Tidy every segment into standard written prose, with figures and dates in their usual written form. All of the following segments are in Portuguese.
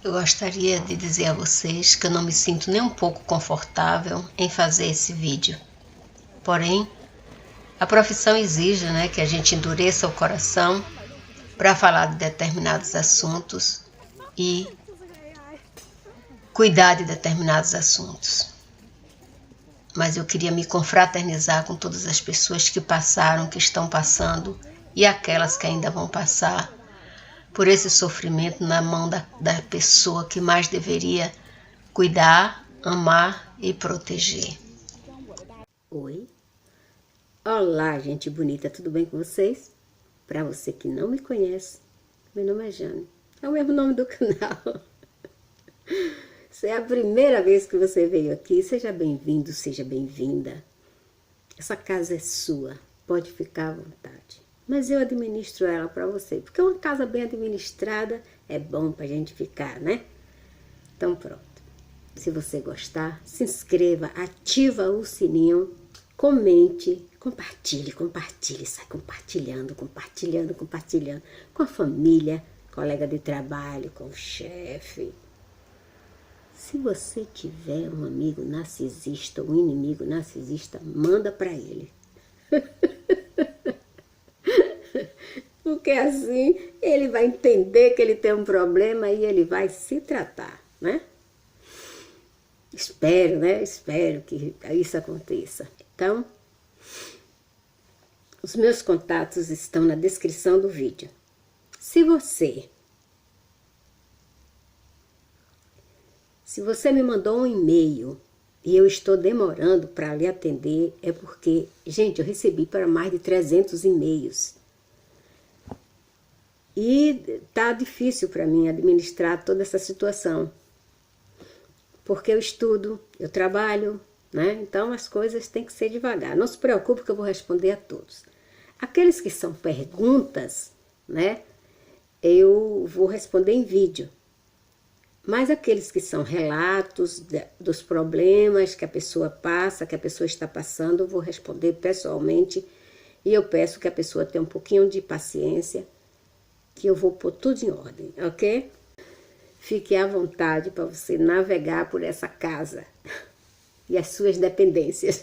Eu gostaria de dizer a vocês que eu não me sinto nem um pouco confortável em fazer esse vídeo. Porém, a profissão exige, que a gente endureça o coração para falar de determinados assuntos e cuidar de determinados assuntos. Mas eu queria me confraternizar com todas as pessoas que passaram, que estão passando e aquelas que ainda vão passar por esse sofrimento na mão da pessoa que mais deveria cuidar, amar e proteger. Oi, olá gente bonita, tudo bem com vocês? Para você que não me conhece, meu nome é Jane, é o mesmo nome do canal. Se é a primeira vez que você veio aqui, seja bem-vindo, seja bem-vinda. Essa casa é sua, pode ficar à vontade. Mas eu administro ela para você, porque uma casa bem administrada é bom para a gente ficar, né? Então pronto. Se você gostar, se inscreva, ativa o sininho, comente, compartilhe, sai compartilhando com a família, colega de trabalho, com o chefe. Se você tiver um amigo narcisista ou um inimigo narcisista, manda para ele. Porque assim ele vai entender que ele tem um problema e ele vai se tratar, né? Espero que isso aconteça. Então, os meus contatos estão na descrição do vídeo. Se você me mandou um e-mail e eu estou demorando para lhe atender, é porque, gente, eu recebi para mais de 300 e-mails. E tá difícil para mim administrar toda essa situação. Porque eu estudo, eu trabalho, né? Então as coisas têm que ser devagar. Não se preocupe que eu vou responder a todos. Aqueles que são perguntas, né? Eu vou responder em vídeo. Mas aqueles que são relatos dos problemas que a pessoa passa, que a pessoa está passando, eu vou responder pessoalmente. E eu peço que a pessoa tenha um pouquinho de paciência, que eu vou pôr tudo em ordem, ok? Fique à vontade para você navegar por essa casa e as suas dependências.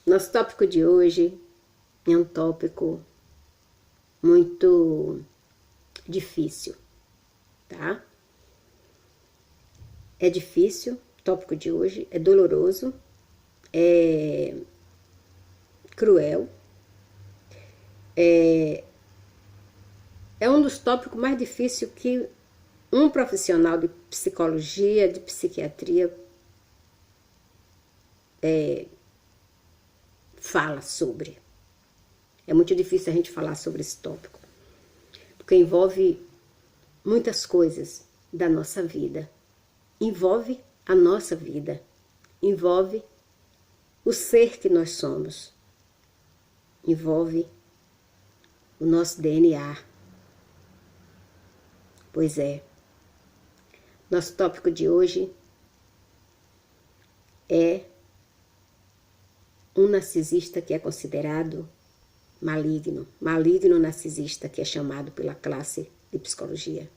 Nosso tópico de hoje é um tópico muito difícil, tá? É difícil, o tópico de hoje é doloroso, é cruel, é um dos tópicos mais difíceis que um profissional de psicologia, de psiquiatria fala sobre. É muito difícil a gente falar sobre esse tópico, porque envolve muitas coisas da nossa vida. Envolve a nossa vida, envolve o ser que nós somos, envolve o nosso DNA. Pois é, nosso tópico de hoje é um narcisista que é considerado maligno, maligno narcisista, que é chamado pela classe de psicologia,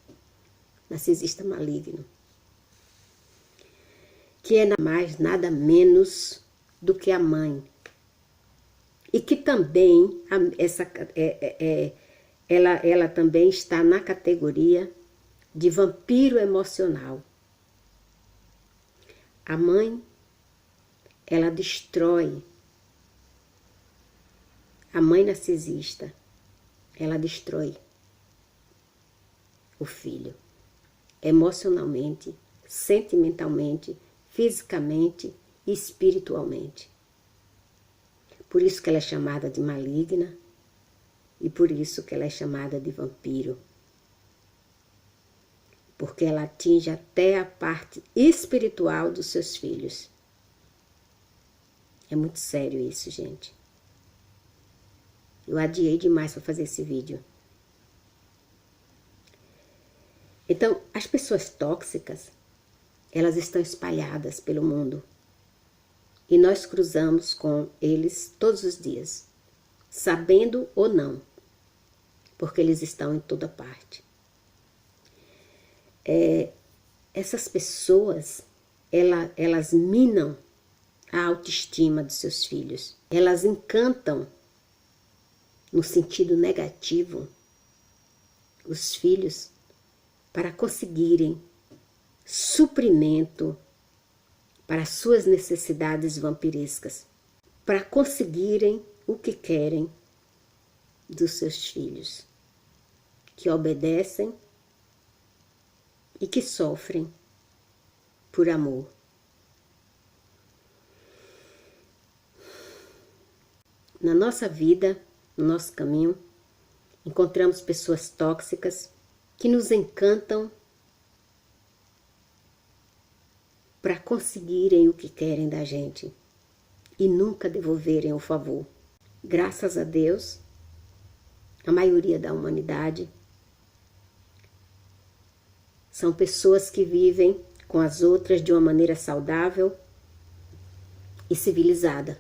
narcisista maligno, que é nada mais, nada menos do que a mãe, e que também, ela também está na categoria de vampiro emocional. A mãe, ela destrói. A mãe narcisista, ela destrói o filho. Emocionalmente, sentimentalmente, fisicamente e espiritualmente. Por isso que ela é chamada de maligna e por isso que ela é chamada de vampiro. Porque ela atinge até a parte espiritual dos seus filhos. É muito sério isso, gente. Eu adiei demais para fazer esse vídeo. Então, as pessoas tóxicas, elas estão espalhadas pelo mundo. E nós cruzamos com eles todos os dias, sabendo ou não, porque eles estão em toda parte. essas pessoas, elas minam a autoestima dos seus filhos. Elas encantam, no sentido negativo, os filhos para conseguirem suprimento para suas necessidades vampirescas, para conseguirem o que querem dos seus filhos, que obedecem e que sofrem por amor. Na nossa vida, no nosso caminho, encontramos pessoas tóxicas que nos encantam para conseguirem o que querem da gente e nunca devolverem o favor. Graças a Deus, a maioria da humanidade são pessoas que vivem com as outras de uma maneira saudável e civilizada.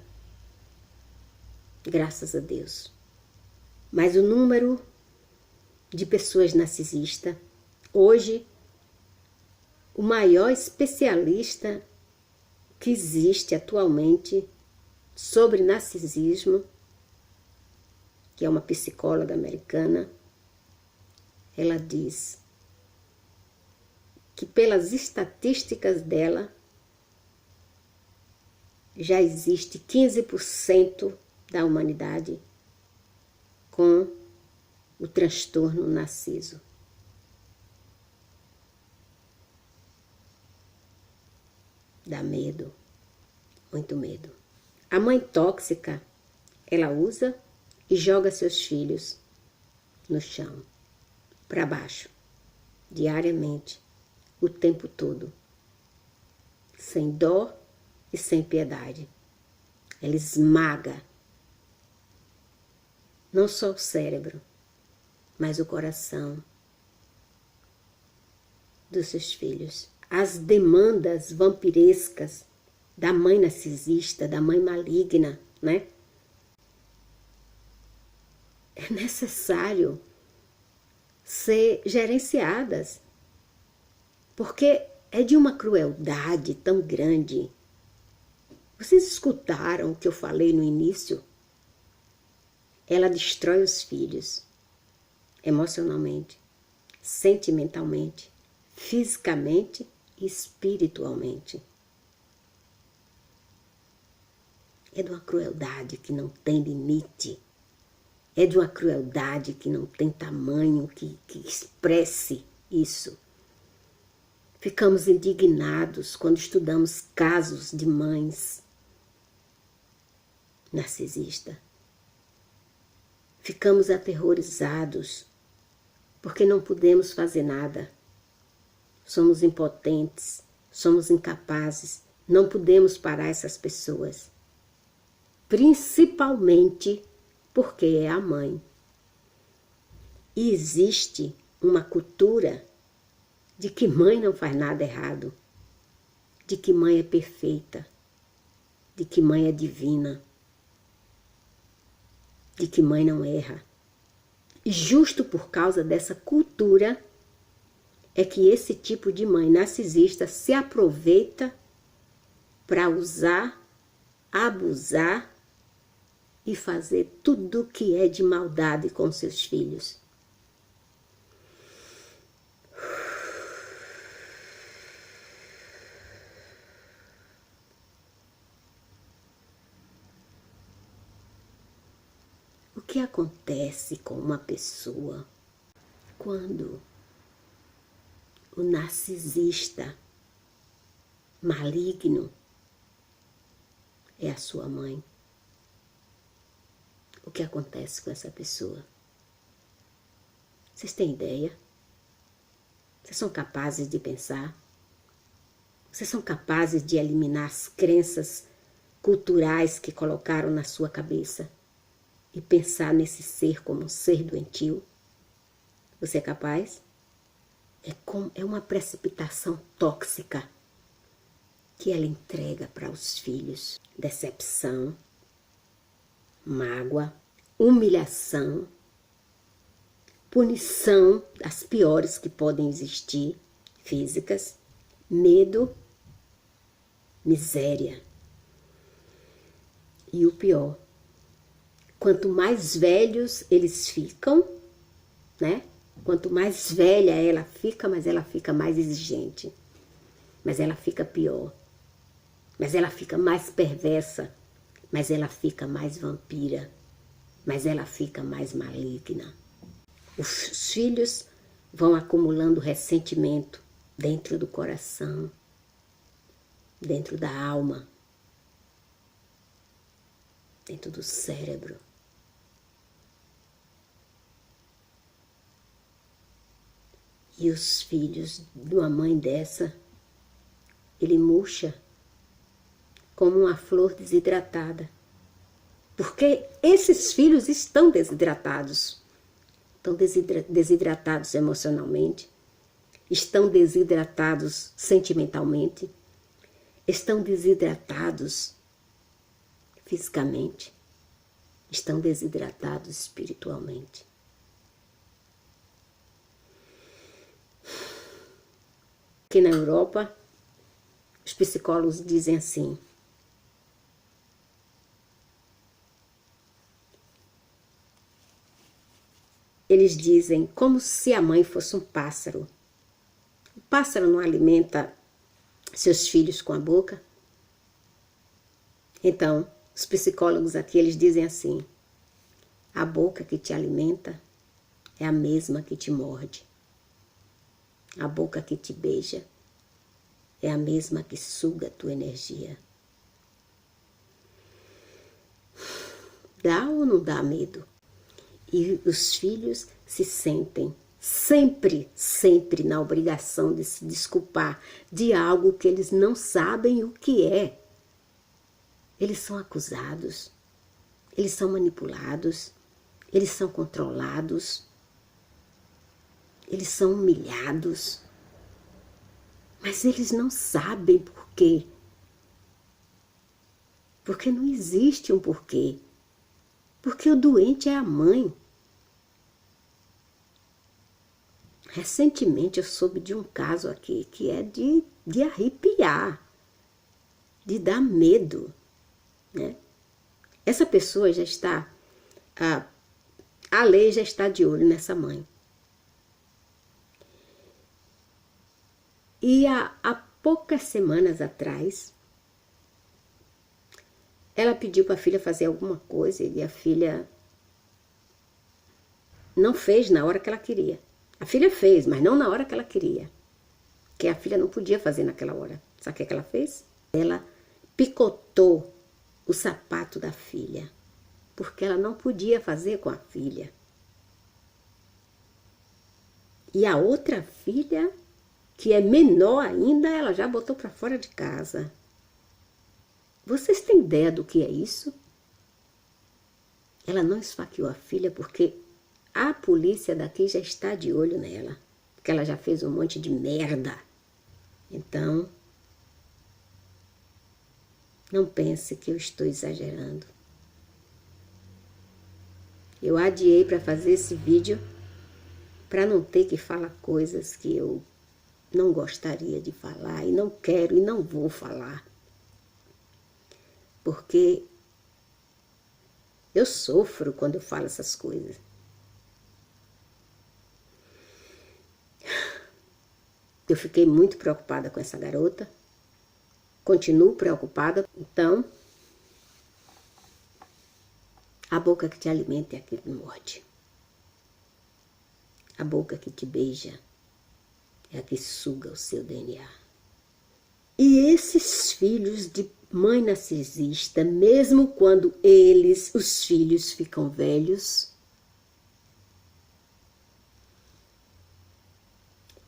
Graças a Deus. Mas o número de pessoas narcisistas, hoje, o maior especialista que existe atualmente sobre narcisismo, que é uma psicóloga americana, ela diz que pelas estatísticas dela, já existe 15% da humanidade com o transtorno narciso. Dá medo, muito medo. A mãe tóxica, ela usa e joga seus filhos no chão, para baixo, diariamente, o tempo todo, sem dó e sem piedade. Ela esmaga não só o cérebro, mas o coração dos seus filhos. As demandas vampirescas da mãe narcisista, da mãe maligna, né? É necessário ser gerenciadas, porque é de uma crueldade tão grande. Vocês escutaram o que eu falei no início? Ela destrói os filhos emocionalmente, sentimentalmente, fisicamente e espiritualmente. É de uma crueldade que não tem limite. É de uma crueldade que não tem tamanho que expresse isso. Ficamos indignados quando estudamos casos de mães narcisistas. Ficamos aterrorizados porque não podemos fazer nada. Somos impotentes, somos incapazes, não podemos parar essas pessoas. Principalmente porque é a mãe. E existe uma cultura de que mãe não faz nada errado, de que mãe é perfeita, de que mãe é divina, de que mãe não erra. E justo por causa dessa cultura é que esse tipo de mãe narcisista se aproveita para usar, abusar e fazer tudo o que é de maldade com seus filhos. O que acontece com uma pessoa quando o narcisista maligno é a sua mãe? O que acontece com essa pessoa? Vocês têm ideia? Vocês são capazes de pensar? Vocês são capazes de eliminar as crenças culturais que colocaram na sua cabeça e pensar nesse ser como um ser doentio? Você é capaz? É uma precipitação tóxica que ela entrega para os filhos. Decepção, mágoa, humilhação, punição, as piores que podem existir, físicas, medo, miséria. E o pior, quanto mais velhos eles ficam, né? Quanto mais velha ela fica, mas ela fica mais exigente. Mas ela fica pior. Mas ela fica mais perversa. Mas ela fica mais vampira. Mas ela fica mais maligna. Os filhos vão acumulando ressentimento dentro do coração, dentro da alma, dentro do cérebro. E os filhos de uma mãe dessa, ele murcha como uma flor desidratada. Porque esses filhos estão desidratados. Estão desidratados emocionalmente, estão desidratados sentimentalmente, estão desidratados fisicamente, estão desidratados espiritualmente. Aqui na Europa, os psicólogos dizem assim: eles dizem como se a mãe fosse um pássaro. O pássaro não alimenta seus filhos com a boca? Então, os psicólogos aqui, eles dizem assim: a boca que te alimenta é a mesma que te morde. A boca que te beija é a mesma que suga a tua energia. Dá ou não dá medo? E os filhos se sentem sempre na obrigação de se desculpar de algo que eles não sabem o que é. Eles são acusados, eles são manipulados, eles são controlados, eles são humilhados, mas eles não sabem por quê. Porque não existe um porquê. Porque o doente é a mãe. Recentemente eu soube de um caso aqui que é de arrepiar, de dar medo, né? Essa pessoa já está, a lei já está de olho nessa mãe. E há poucas semanas atrás, ela pediu para a filha fazer alguma coisa e a filha não fez na hora que ela queria. A filha fez, mas não na hora que ela queria. Que a filha não podia fazer naquela hora. Sabe o que ela fez? Ela picotou o sapato da filha, porque ela não podia fazer com a filha. E a outra filha, que é menor ainda, ela já botou para fora de casa. Vocês têm ideia do que é isso? Ela não esfaqueou a filha porque a polícia daqui já está de olho nela, porque ela já fez um monte de merda. Então, não pense que eu estou exagerando. Eu adiei para fazer esse vídeo para não ter que falar coisas que eu não gostaria de falar e não quero e não vou falar. Porque eu sofro quando eu falo essas coisas. Eu fiquei muito preocupada com essa garota. Continuo preocupada. Então, a boca que te alimenta é a que te morde. A boca que te beija é a que suga o seu DNA. E esses filhos de mãe narcisista, mesmo quando os filhos ficam velhos,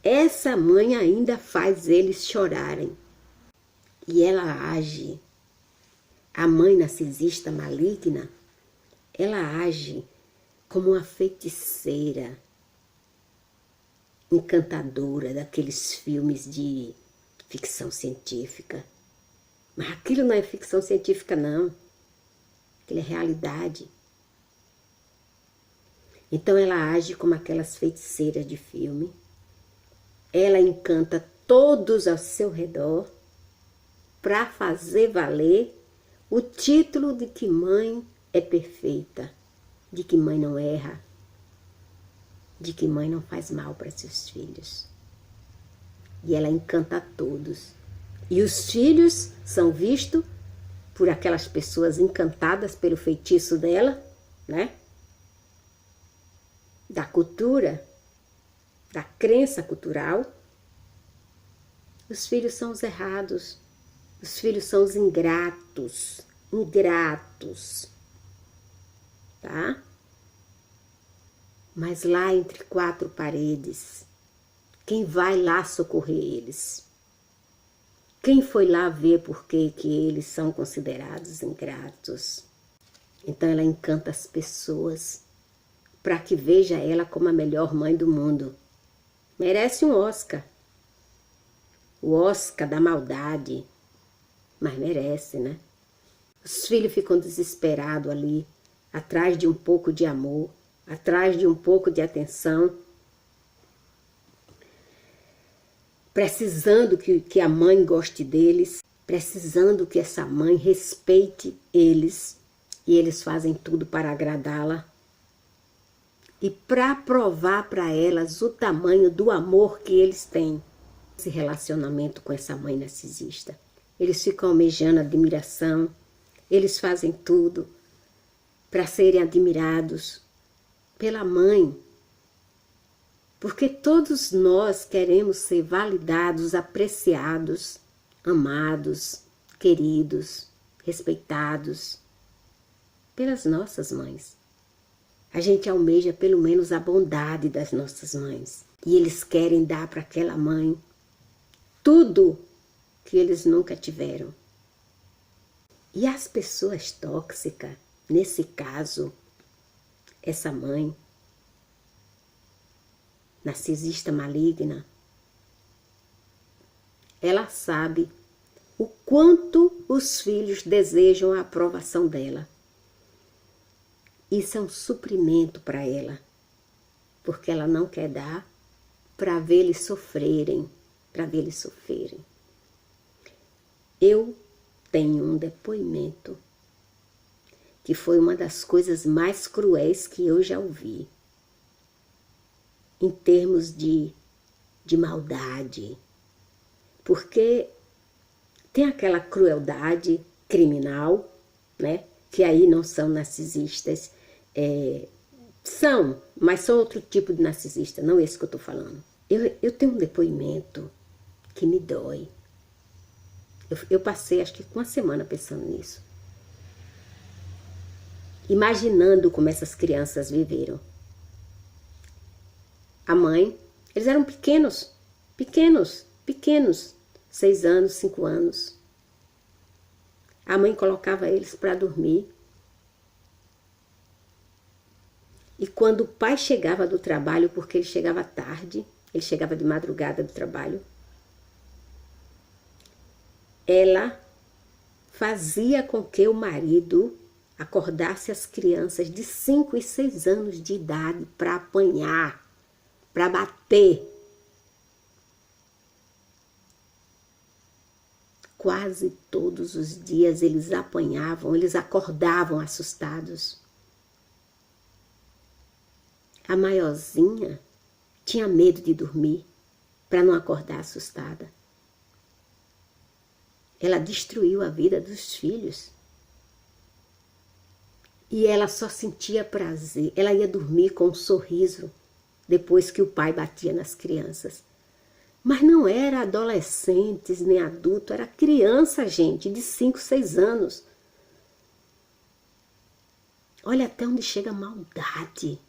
essa mãe ainda faz eles chorarem. E ela age, a mãe narcisista maligna, ela age como uma feiticeira encantadora daqueles filmes de ficção científica. Mas aquilo não é ficção científica, não. Aquilo é realidade. Então ela age como aquelas feiticeiras de filme. ela encanta todos ao seu redor para fazer valer o título de que mãe é perfeita, de que mãe não erra, de que mãe não faz mal para seus filhos. E ela encanta a todos. E os filhos são vistos por aquelas pessoas encantadas pelo feitiço dela, né? Da cultura, da crença cultural. Os filhos são os errados, os filhos são os ingratos, tá? Mas lá entre quatro paredes, quem vai lá socorrer eles? Quem foi lá ver por que eles são considerados ingratos? Então ela encanta as pessoas para que veja ela como a melhor mãe do mundo. Merece um Oscar. O Oscar da maldade. Mas merece, né? Os filhos ficam desesperados ali, atrás de um pouco de amor, atrás de um pouco de atenção, precisando que a mãe goste deles, precisando que essa mãe respeite eles, e eles fazem tudo para agradá-la e para provar para elas o tamanho do amor que eles têm. Esse relacionamento com essa mãe narcisista. Eles ficam almejando admiração, eles fazem tudo para serem admirados pela mãe. Porque todos nós queremos ser validados, apreciados, amados, queridos, respeitados pelas nossas mães. A gente almeja pelo menos a bondade das nossas mães. E eles querem dar para aquela mãe tudo que eles nunca tiveram. E as pessoas tóxicas, nesse caso, essa mãe narcisista maligna, ela sabe o quanto os filhos desejam a aprovação dela. Isso é um suprimento para ela, porque ela não quer dar para ver eles sofrerem, Eu tenho um depoimento que foi uma das coisas mais cruéis que eu já ouvi, em termos de maldade, porque tem aquela crueldade criminal, né? Que aí não são narcisistas, mas são outro tipo de narcisista, não esse que eu estou falando. Eu tenho um depoimento que me dói. Eu passei acho que uma semana pensando nisso, imaginando como essas crianças viveram. A mãe, eles eram pequenos, 6 anos, 5 anos. A mãe colocava eles para dormir. E quando o pai chegava do trabalho, porque ele chegava tarde, ele chegava de madrugada do trabalho, ela fazia com que o marido acordasse as crianças de 5 e 6 anos de idade para apanhar, para bater. Quase todos os dias eles apanhavam, eles acordavam assustados. A maiorzinha tinha medo de dormir para não acordar assustada. Ela destruiu a vida dos filhos. E ela só sentia prazer. Ela ia dormir com um sorriso depois que o pai batia nas crianças. Mas não era adolescentes nem adulto, era criança, gente, de 5, 6 anos. Olha até onde chega a maldade,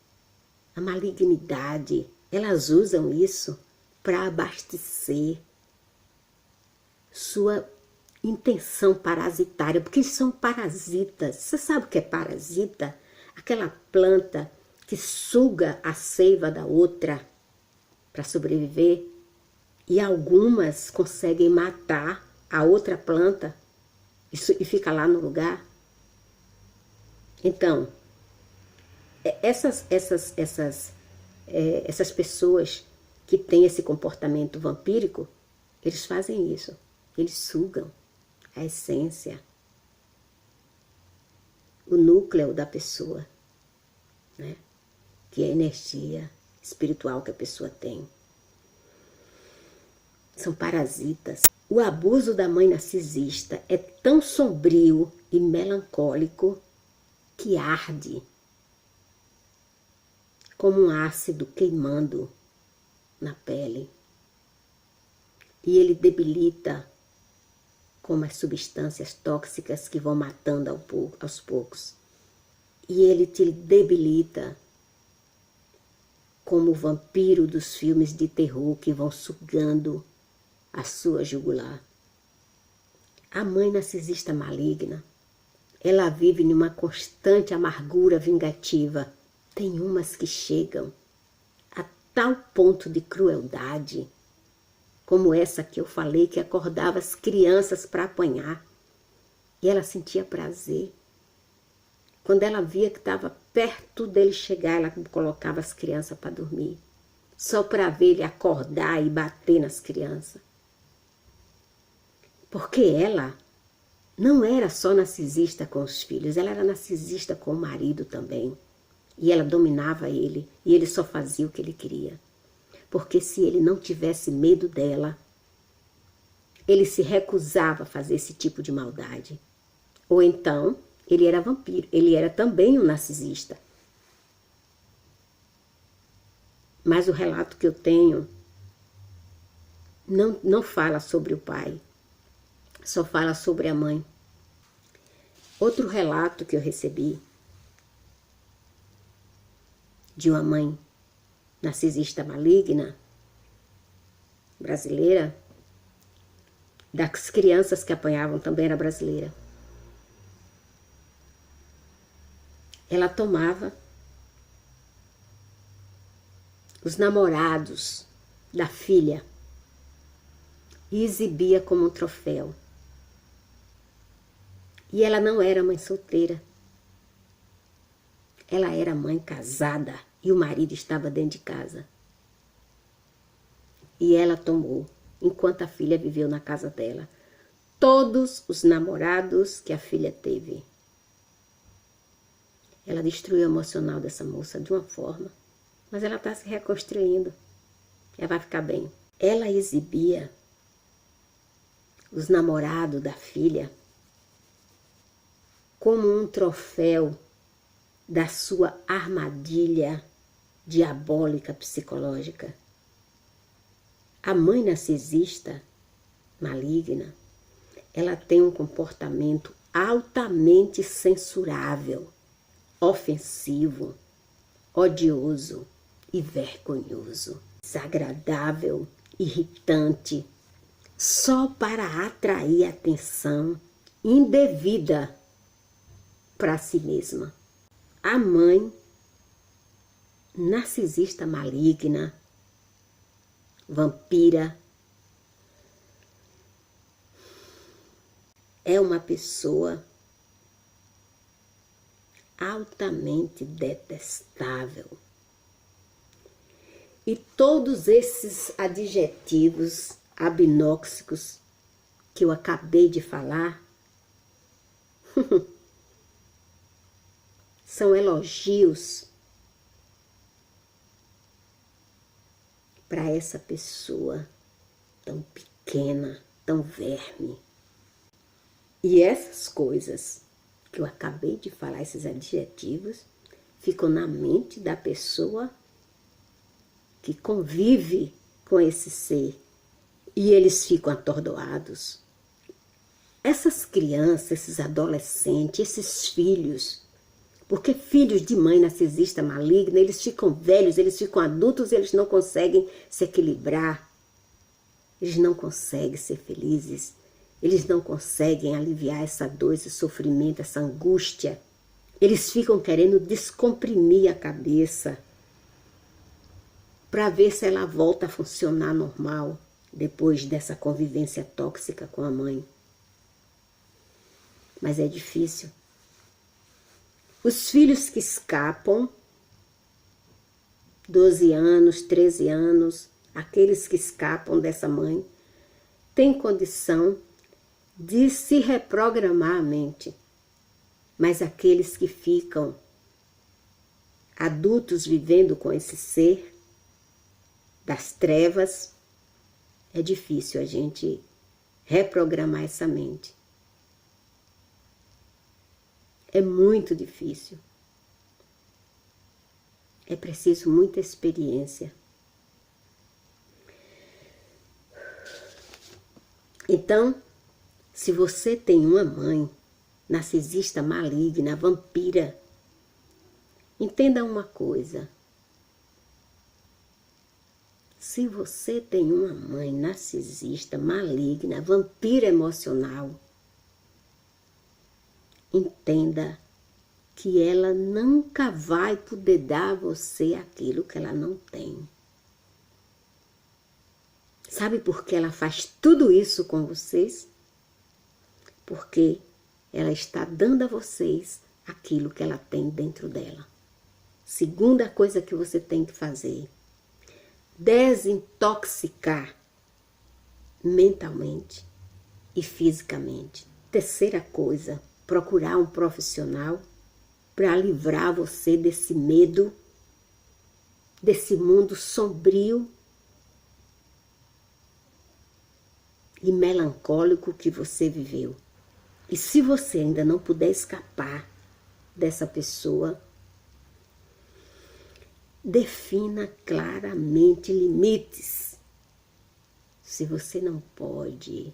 a malignidade. Elas usam isso para abastecer sua intenção parasitária, porque eles são parasitas. Você sabe o que é parasita? Aquela planta que suga a seiva da outra para sobreviver. E algumas conseguem matar a outra planta e fica lá no lugar. Então, essas pessoas que têm esse comportamento vampírico, eles fazem isso. Eles sugam a essência, o núcleo da pessoa, né? Que é a energia espiritual que a pessoa tem. São parasitas. O abuso da mãe narcisista é tão sombrio e melancólico que arde como um ácido queimando na pele. E ele debilita como as substâncias tóxicas que vão matando aos poucos. E ele te debilita como o vampiro dos filmes de terror que vão sugando a sua jugular. A mãe narcisista maligna, ela vive numa constante amargura vingativa. Tem umas que chegam a tal ponto de crueldade, como essa que eu falei, que acordava as crianças para apanhar. E ela sentia prazer. Quando ela via que estava perto dele chegar, ela colocava as crianças para dormir, só para ver ele acordar e bater nas crianças. Porque ela não era só narcisista com os filhos, ela era narcisista com o marido também. E ela dominava ele, e ele só fazia o que ele queria. Porque se ele não tivesse medo dela, ele se recusava a fazer esse tipo de maldade. Ou então, ele era vampiro, ele era também um narcisista. Mas o relato que eu tenho não fala sobre o pai, só fala sobre a mãe. Outro relato que eu recebi de uma mãe narcisista maligna, brasileira, das crianças que apanhavam também era brasileira. Ela tomava os namorados da filha e exibia como um troféu. E ela não era mãe solteira. Ela era mãe casada e o marido estava dentro de casa. E ela tomou, enquanto a filha viveu na casa dela, todos os namorados que a filha teve. Ela destruiu o emocional dessa moça de uma forma, mas ela está se reconstruindo. Ela vai ficar bem. Ela exibia os namorados da filha como um troféu da sua armadilha diabólica psicológica. A mãe narcisista maligna, ela tem um comportamento altamente censurável, ofensivo, odioso e vergonhoso, desagradável, irritante, só para atrair atenção indevida para si mesma. A mãe narcisista maligna, vampira, é uma pessoa altamente detestável. E todos esses adjetivos abnóxicos que eu acabei de falar são elogios para essa pessoa tão pequena, tão verme. E essas coisas que eu acabei de falar, esses adjetivos, ficam na mente da pessoa que convive com esse ser. E eles ficam atordoados. Essas crianças, esses adolescentes, esses filhos, porque filhos de mãe narcisista maligna, eles ficam velhos, eles ficam adultos, eles não conseguem se equilibrar. Eles não conseguem ser felizes. Eles não conseguem aliviar essa dor, esse sofrimento, essa angústia. Eles ficam querendo descomprimir a cabeça para ver se ela volta a funcionar normal depois dessa convivência tóxica com a mãe. Mas é difícil. Os filhos que escapam, 12 anos, 13 anos, aqueles que escapam dessa mãe, têm condição de se reprogramar a mente. Mas aqueles que ficam adultos vivendo com esse ser das trevas, é difícil a gente reprogramar essa mente. É muito difícil. É preciso muita experiência. Então, se você tem uma mãe narcisista maligna, vampira, entenda uma coisa. Se você tem uma mãe narcisista, maligna, vampira emocional, entenda que ela nunca vai poder dar a você aquilo que ela não tem. Sabe por que ela faz tudo isso com vocês? Porque ela está dando a vocês aquilo que ela tem dentro dela. Segunda coisa que você tem que fazer: desintoxicar mentalmente e fisicamente. Terceira coisa, procurar um profissional para livrar você desse medo, desse mundo sombrio e melancólico que você viveu. E se você ainda não puder escapar dessa pessoa, defina claramente limites. Se você não pode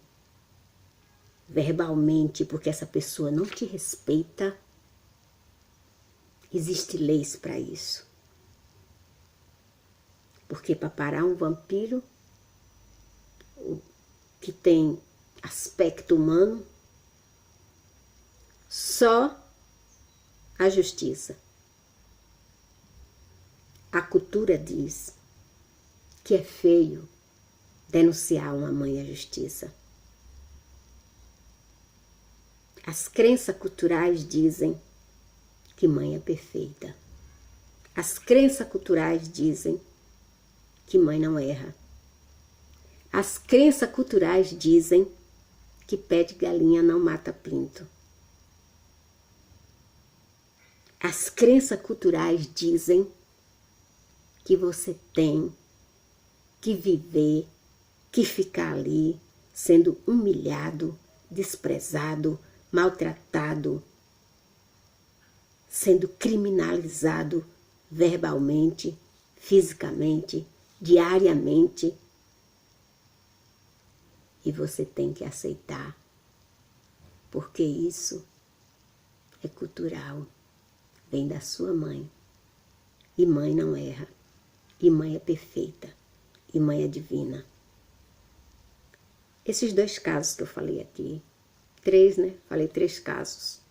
verbalmente, porque essa pessoa não te respeita, existem leis para isso. Porque para parar um vampiro que tem aspecto humano, só a justiça. A cultura diz que é feio denunciar uma mãe à justiça. As crenças culturais dizem que mãe é perfeita. As crenças culturais dizem que mãe não erra. As crenças culturais dizem que pé de galinha não mata pinto. As crenças culturais dizem que você tem que viver, que ficar ali sendo humilhado, desprezado, maltratado, sendo criminalizado verbalmente, fisicamente, diariamente. E você tem que aceitar, porque isso é cultural, vem da sua mãe. E mãe não erra, e mãe é perfeita, e mãe é divina. Esses 2 casos que eu falei aqui, 3, né? Falei 3 casos.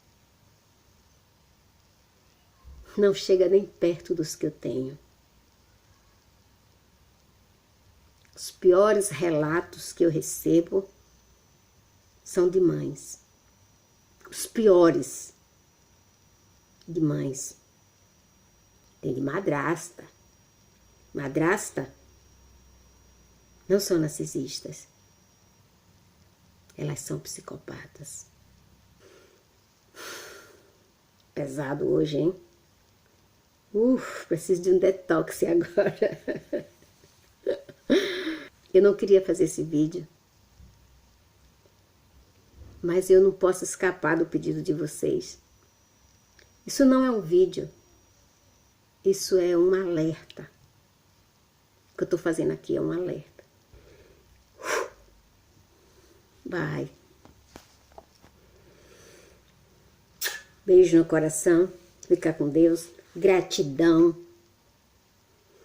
Não chega nem perto dos que eu tenho. Os piores relatos que eu recebo são de mães. Os piores de mães. Tem de madrasta. Madrasta não são narcisistas. Elas são psicopatas. Pesado hoje, hein? Preciso de um detox agora. Eu não queria fazer esse vídeo, mas eu não posso escapar do pedido de vocês. Isso não é um vídeo, isso é um alerta. O que eu estou fazendo aqui é um alerta. Vai. Beijo no coração, fica com Deus, gratidão.